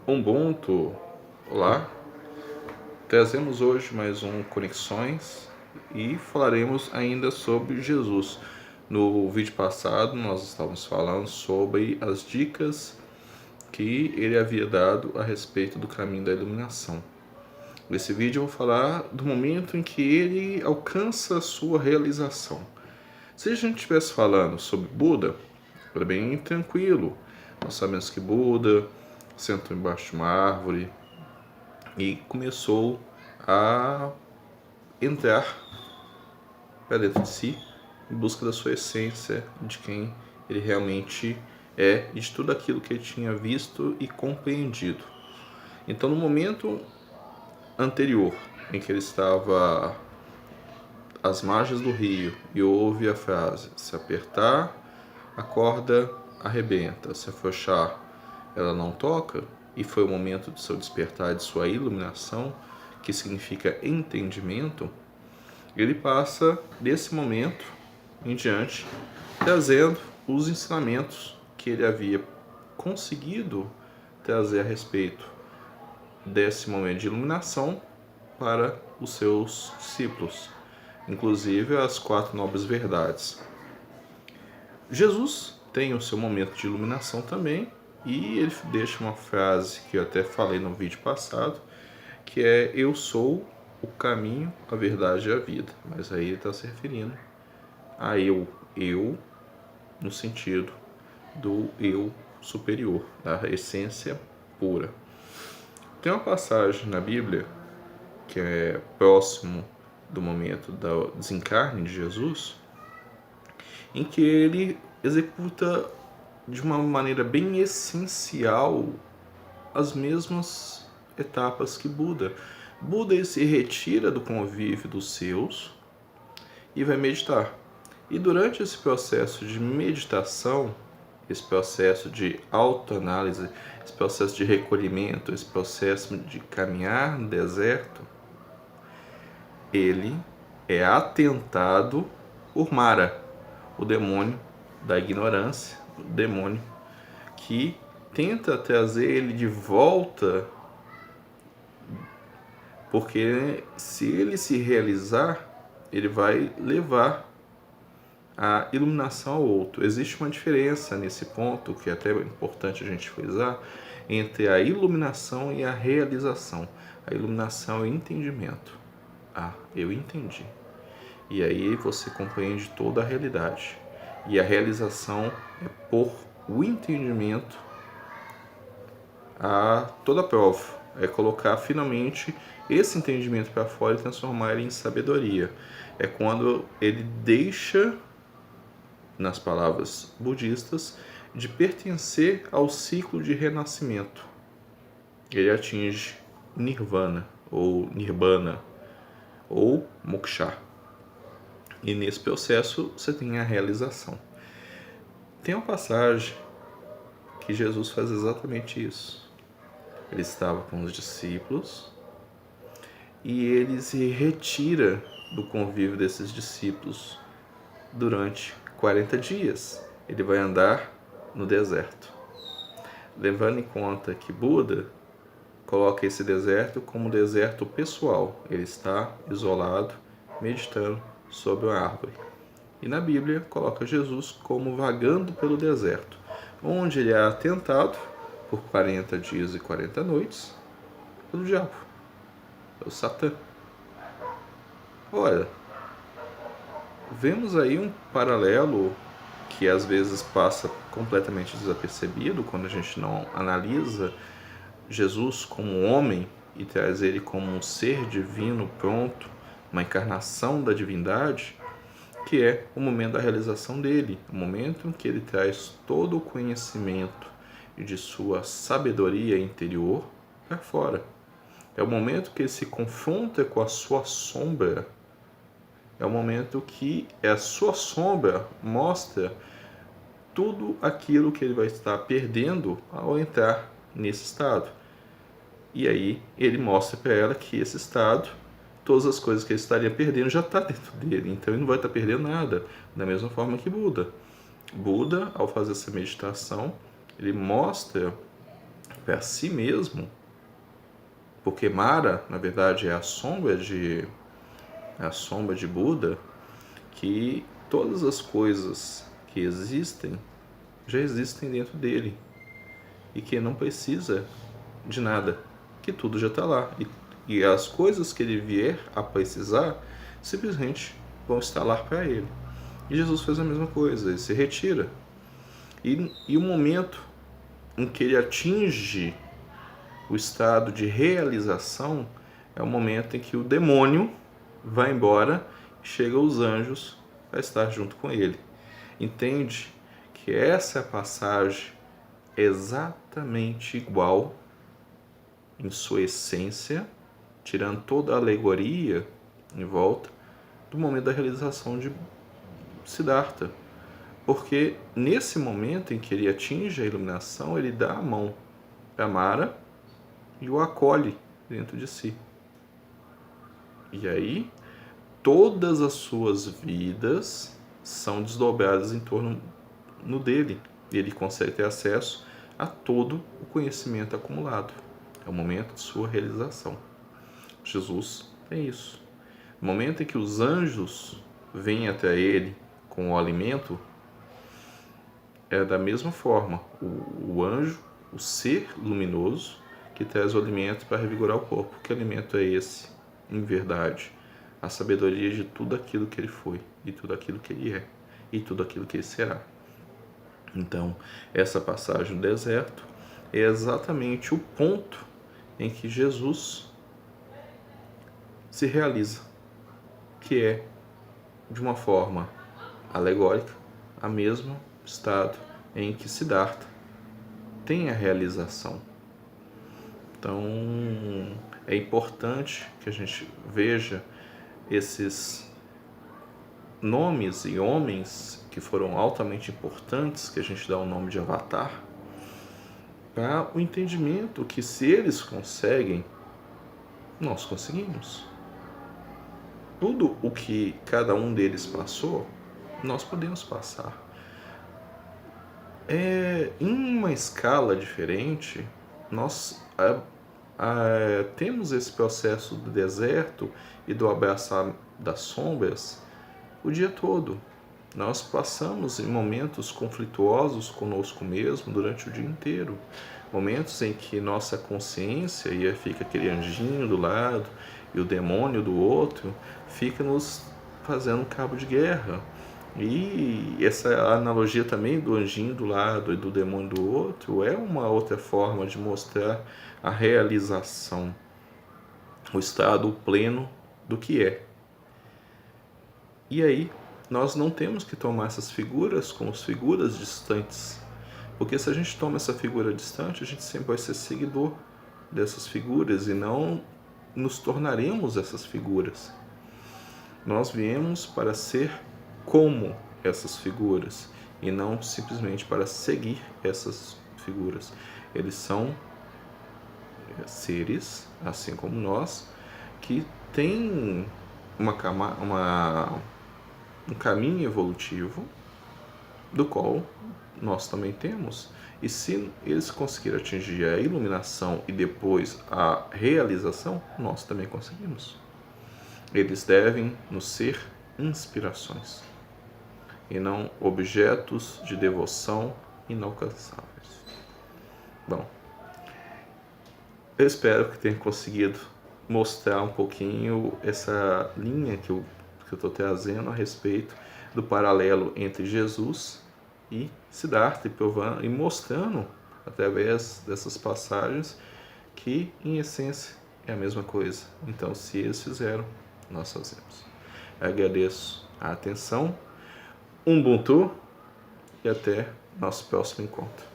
Ubuntu, olá, trazemos hoje mais um Conexões e falaremos ainda sobre Jesus. No vídeo passado nós estávamos falando sobre as dicas que ele havia dado a respeito do caminho da iluminação. Nesse vídeo eu vou falar do momento em que ele alcança a sua realização. Se a gente estivesse falando sobre Buda, era bem tranquilo. Nós sabemos que Buda sentou embaixo de uma árvore e começou a entrar para dentro de si em busca da sua essência, de quem ele realmente é e de tudo aquilo que ele tinha visto e compreendido. Então, no momento anterior em que ele estava às margens do rio e ouve a frase: se apertar, a corda arrebenta, se afrouxar, ela não toca, e foi o momento do seu despertar, de sua iluminação, que significa entendimento, ele passa desse momento em diante trazendo os ensinamentos que ele havia conseguido trazer a respeito desse momento de iluminação para os seus discípulos, inclusive as 4 nobres verdades. Jesus tem o seu momento de iluminação também, e ele deixa uma frase que eu até falei no vídeo passado, que é: eu sou o caminho, a verdade e a vida. Mas aí ele está se referindo a eu no sentido do eu superior, da essência pura. Tem uma passagem na Bíblia que é próximo do momento do desencarne de Jesus, em que ele executa de uma maneira bem essencial as mesmas etapas que Buda. Buda ele se retira do convívio dos seus e vai meditar. E durante esse processo de meditação, esse processo de autoanálise, esse processo de recolhimento, esse processo de caminhar no deserto, ele é atentado por Mara, o demônio da ignorância, o demônio que tenta trazer ele de volta, porque se ele se realizar, ele vai levar a iluminação ao outro. Existe uma diferença nesse ponto, que é até importante a gente frisar, entre a iluminação e a realização. A iluminação é o entendimento. Eu entendi. E aí você compreende toda a realidade. E a realização é por o entendimento a toda prova. É colocar finalmente esse entendimento para fora e transformar ele em sabedoria. É quando ele deixa, nas palavras budistas, de pertencer ao ciclo de renascimento. Ele atinge nirvana, ou nibbana, ou moksha. E nesse processo você tem a realização. Tem uma passagem que Jesus faz exatamente isso. Ele estava com os discípulos e ele se retira do convívio desses discípulos durante 40 dias. Ele vai andar no deserto. Levando em conta que Buda coloca esse deserto como deserto pessoal. Ele está isolado, meditando sob uma árvore. E na Bíblia coloca Jesus como vagando pelo deserto, onde ele é atentado por 40 dias e 40 noites pelo diabo, pelo Satã. Olha, vemos aí um paralelo que às vezes passa completamente desapercebido quando a gente não analisa Jesus como homem e traz ele como um ser divino pronto, uma encarnação da divindade, que é o momento da realização dele, o momento em que ele traz todo o conhecimento e de sua sabedoria interior para fora. É o momento que ele se confronta com a sua sombra. É o momento que a sua sombra mostra tudo aquilo que ele vai estar perdendo ao entrar nesse estado. E aí ele mostra para ela que esse estado, todas as coisas que ele estaria perdendo já está dentro dele, então ele não vai estar perdendo nada, da mesma forma que Buda. Buda, ao fazer essa meditação, ele mostra para si mesmo, porque Mara, na verdade, é a sombra de Buda, que todas as coisas que existem já existem dentro dele e que não precisa de nada, que tudo já está lá, e as coisas que ele vier a precisar simplesmente vão estar lá para ele. E Jesus fez a mesma coisa, ele se retira, e o momento em que ele atinge o estado de realização é o momento em que o demônio vai embora e chega os anjos para estar junto com ele. Entende que essa passagem é exatamente igual em sua essência, tirando toda a alegoria em volta, do momento da realização de Siddhartha. Porque nesse momento em que ele atinge a iluminação, ele dá a mão para Mara e o acolhe dentro de si. E aí, todas as suas vidas são desdobradas em torno dele. E ele consegue ter acesso a todo o conhecimento acumulado. É o momento de sua realização. Jesus é isso. No momento em que os anjos vêm até ele com o alimento, é da mesma forma. O anjo, o ser luminoso, que traz o alimento para revigorar o corpo. Que alimento é esse, em verdade? A sabedoria de tudo aquilo que ele foi, e tudo aquilo que ele é, e tudo aquilo que ele será. Então, essa passagem do deserto é exatamente o ponto em que Jesus se realiza, que é, de uma forma alegórica, a mesmo estado em que Siddhartha tem a realização. Então, é importante que a gente veja esses nomes e homens que foram altamente importantes, que a gente dá o nome de avatar, para o entendimento que se eles conseguem, nós conseguimos. Tudo o que cada um deles passou, nós podemos passar. Em uma escala diferente, nós temos esse processo do deserto e do abraçar das sombras o dia todo. Nós passamos em momentos conflituosos conosco mesmo durante o dia inteiro. Momentos em que nossa consciência, e fica aquele anjinho do lado e o demônio do outro, fica nos fazendo cabo de guerra. E essa analogia também do anjinho do lado e do demônio do outro é uma outra forma de mostrar a realização, o estado pleno do que é. E aí, nós não temos que tomar essas figuras como figuras distantes, porque se a gente toma essa figura distante, a gente sempre vai ser seguidor dessas figuras e não nos tornaremos essas figuras. Nós viemos para ser como essas figuras e não simplesmente para seguir essas figuras. Eles são seres, assim como nós, que têm um caminho evolutivo do qual nós também temos. E se eles conseguirem atingir a iluminação e depois a realização, nós também conseguimos. Eles devem nos ser inspirações e não objetos de devoção inalcançáveis. Bom, eu espero que tenha conseguido mostrar um pouquinho essa linha que eu estou trazendo a respeito do paralelo entre Jesus e Siddhartha, e mostrando, através dessas passagens, que, em essência, é a mesma coisa. Então, se eles fizeram, nós fazemos. Eu agradeço a atenção, Ubuntu, e até nosso próximo encontro.